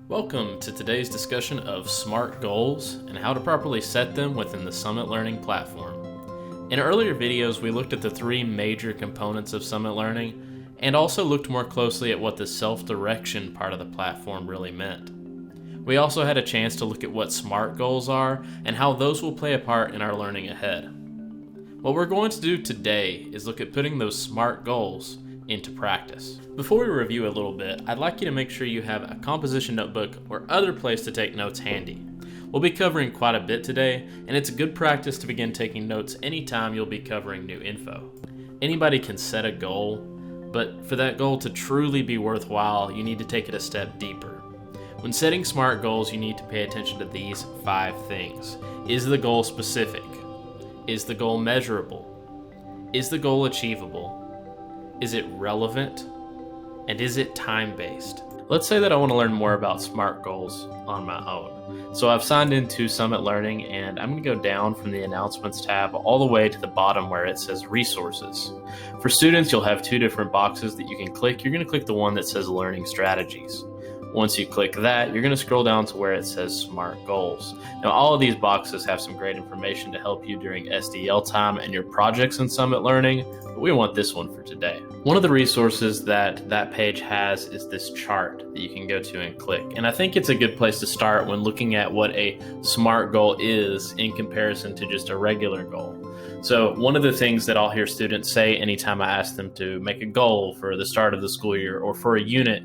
Welcome to today's discussion of SMART goals and how to properly set them within the Summit Learning platform. In earlier videos, we looked at the three major components of Summit Learning and also looked more closely at what the self-direction part of the platform really meant. We also had a chance to look at what SMART goals are and how those will play a part in our learning ahead. What we're going to do today is look at putting those SMART goals into practice. Before we review a little bit, I'd like you to make sure you have a composition notebook or other place to take notes handy. We'll be covering quite a bit today, and it's a good practice to begin taking notes anytime you'll be covering new info. Anybody can set a goal, but for that goal to truly be worthwhile, you need to take it a step deeper. When setting SMART goals, you need to pay attention to these 5 things. Is the goal specific? Is the goal measurable? Is the goal achievable? Is it relevant? And is it time-based? Let's say that I want to learn more about SMART goals on my own. So I've signed into Summit Learning and I'm going to go down from the announcements tab all the way to the bottom where it says resources. For students, you'll have 2 different boxes that you can click. You're going to click the one that says learning strategies. Once you click that, you're going to scroll down to where it says SMART goals. Now, all of these boxes have some great information to help you during SDL time and your projects in Summit Learning, but we want this one for today. One of the resources that page has is this chart that you can go to and click. And I think it's a good place to start when looking at what a SMART goal is in comparison to just a regular goal. So one of the things that I'll hear students say anytime I ask them to make a goal for the start of the school year or for a unit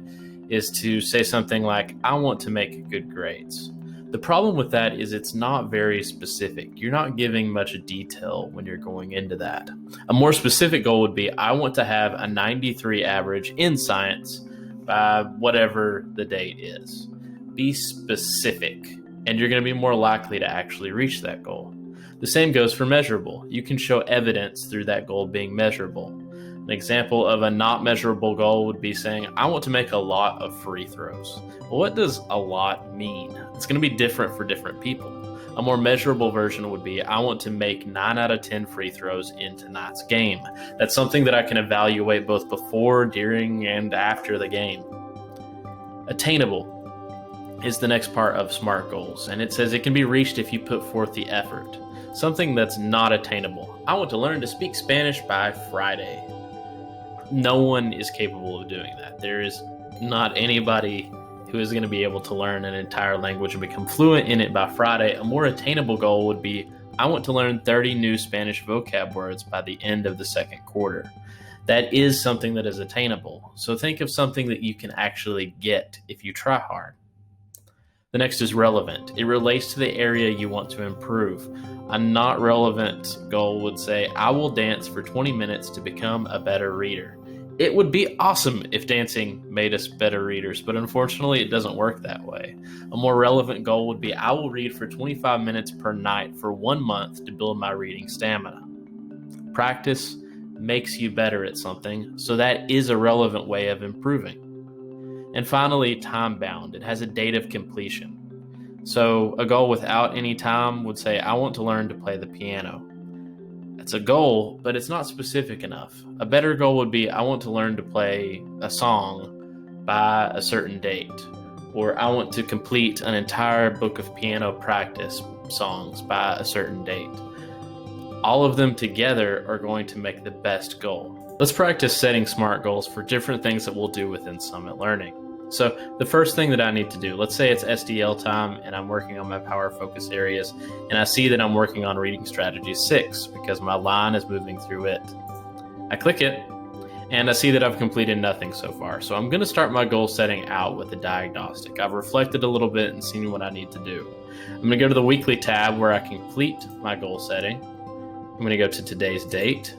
is to say something like, I want to make good grades. The problem with that is it's not very specific. You're not giving much detail when you're going into that. A more specific goal would be, I want to have a 93 average in science by whatever the date is. Be specific, and you're going to be more likely to actually reach that goal. The same goes for measurable. You can show evidence through that goal being measurable. An example of a not measurable goal would be saying, I want to make a lot of free throws. Well, what does a lot mean? It's going to be different for different people. A more measurable version would be, I want to make 9 out of 10 free throws in tonight's game. That's something that I can evaluate both before, during, and after the game. Attainable is the next part of SMART goals, and it says it can be reached if you put forth the effort. Something that's not attainable. I want to learn to speak Spanish by Friday. No one is capable of doing that. There is not anybody who is going to be able to learn an entire language and become fluent in it by Friday. A more attainable goal would be, I want to learn 30 new Spanish vocab words by the end of the second quarter. That is something that is attainable. So think of something that you can actually get if you try hard. The next is relevant. It relates to the area you want to improve. A not relevant goal would say, I will dance for 20 minutes to become a better reader. It would be awesome if dancing made us better readers, but unfortunately it doesn't work that way. A more relevant goal would be, I will read for 25 minutes per night for 1 month to build my reading stamina. Practice makes you better at something, so that is a relevant way of improving. And finally, time-bound. It has a date of completion. So a goal without any time would say, I want to learn to play the piano. It's a goal, but it's not specific enough. A better goal would be, I want to learn to play a song by a certain date. Or I want to complete an entire book of piano practice songs by a certain date. All of them together are going to make the best goal. Let's practice setting SMART goals for different things that we'll do within Summit Learning. So the first thing that I need to do, let's say it's SDL time and I'm working on my power focus areas, and I see that I'm working on reading strategy 6 because my line is moving through it. I click it and I see that I've completed nothing so far. So I'm going to start my goal setting out with a diagnostic. I've reflected a little bit and seen what I need to do. I'm going to go to the weekly tab where I can complete my goal setting. I'm going to go to today's date,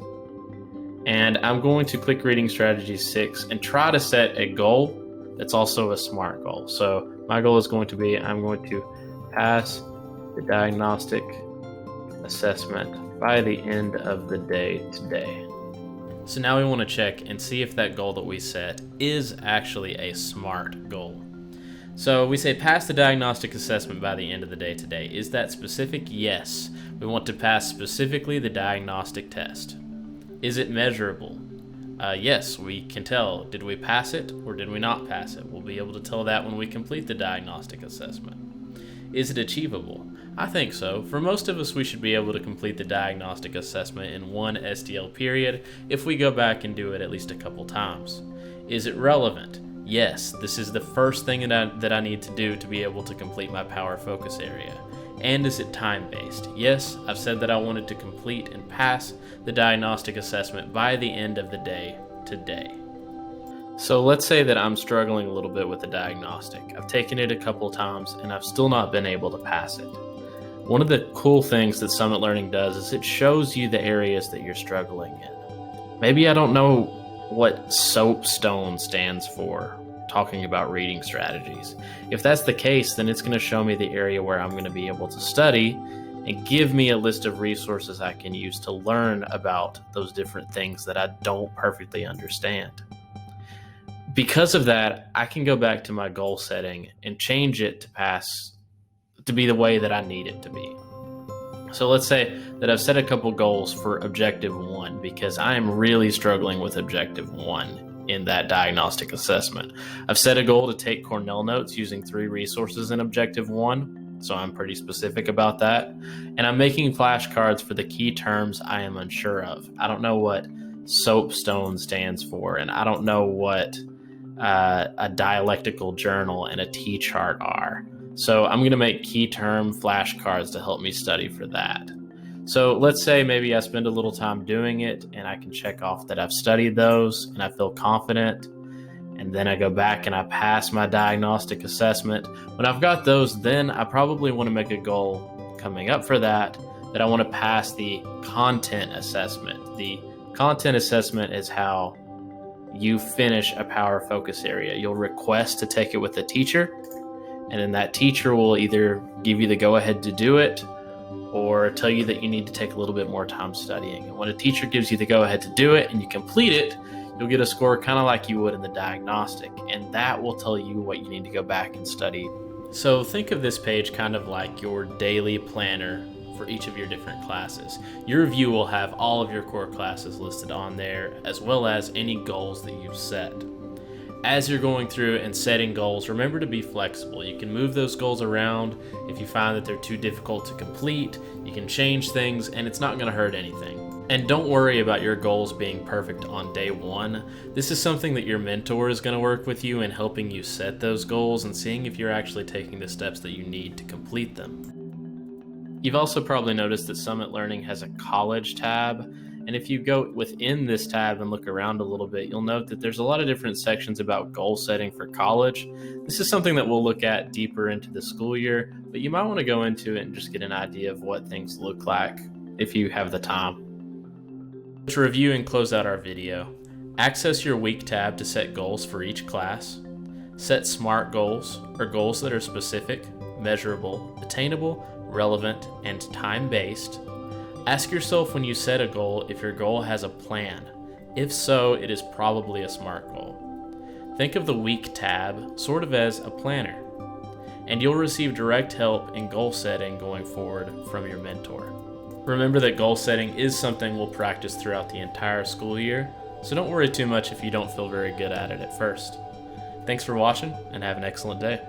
and I'm going to click reading strategy 6 and try to set a goal that's also a SMART goal. So my goal is going to be, I'm going to pass the diagnostic assessment by the end of the day today. So now we want to check and see if that goal that we set is actually a SMART goal. So we say pass the diagnostic assessment by the end of the day today. Is that specific? Yes. We want to pass specifically the diagnostic test. Is it measurable? Yes, we can tell, did we pass it or did we not pass it? We'll be able to tell that when we complete the diagnostic assessment. Is it achievable? I think so. For most of us, we should be able to complete the diagnostic assessment in one SDL period if we go back and do it at least a couple times. Is it relevant? Yes, this is the first thing that I need to do to be able to complete my power focus area. And is it time-based? Yes, I've said that I wanted to complete and pass the diagnostic assessment by the end of the day today. So let's say that I'm struggling a little bit with the diagnostic. I've taken it a couple times and I've still not been able to pass it. One of the cool things that Summit Learning does is it shows you the areas that you're struggling in. Maybe I don't know what SOAPstone stands for, talking about reading strategies. If that's the case, then it's going to show me the area where I'm going to be able to study and give me a list of resources I can use to learn about those different things that I don't perfectly understand. Because of that, I can go back to my goal setting and change it to be the way that I need it to be. So let's say that I've set a couple goals for Objective 1 because I am really struggling with Objective 1 in that diagnostic assessment. I've set a goal to take Cornell notes using 3 resources in Objective 1, so I'm pretty specific about that. And I'm making flashcards for the key terms I am unsure of. I don't know what SOAPstone stands for, and I don't know what a dialectical journal and a T-chart are. So I'm going to make key term flashcards to help me study for that. So let's say maybe I spend a little time doing it and I can check off that I've studied those and I feel confident. And then I go back and I pass my diagnostic assessment. When I've got those, then I probably want to make a goal coming up for that I want to pass the content assessment. The content assessment is how you finish a power focus area. You'll request to take it with a teacher, and then that teacher will either give you the go-ahead to do it or tell you that you need to take a little bit more time studying. And when a teacher gives you the go-ahead to do it and you complete it, you'll get a score kind of like you would in the diagnostic, and that will tell you what you need to go back and study. So think of this page kind of like your daily planner for each of your different classes. Your review will have all of your core classes listed on there, as well as any goals that you've set. As you're going through and setting goals, remember to be flexible. You can move those goals around. If you find that they're too difficult to complete, you can change things and it's not going to hurt anything. And don't worry about your goals being perfect on day 1. This is something that your mentor is going to work with you in helping you set those goals and seeing if you're actually taking the steps that you need to complete them. You've also probably noticed that Summit Learning has a college tab, and if you go within this tab and look around a little bit, you'll note that there's a lot of different sections about goal setting for college. This is something that we'll look at deeper into the school year, but you might want to go into it and just get an idea of what things look like if you have the time. To review and close out our video, access your week tab to set goals for each class. Set SMART goals, or goals that are specific, measurable, attainable, relevant, and time-based. Ask yourself when you set a goal if your goal has a plan. If so, it is probably a SMART goal. Think of the week tab sort of as a planner, and you'll receive direct help in goal setting going forward from your mentor. Remember that goal setting is something we'll practice throughout the entire school year, so don't worry too much if you don't feel very good at it at first. Thanks for watching, and have an excellent day.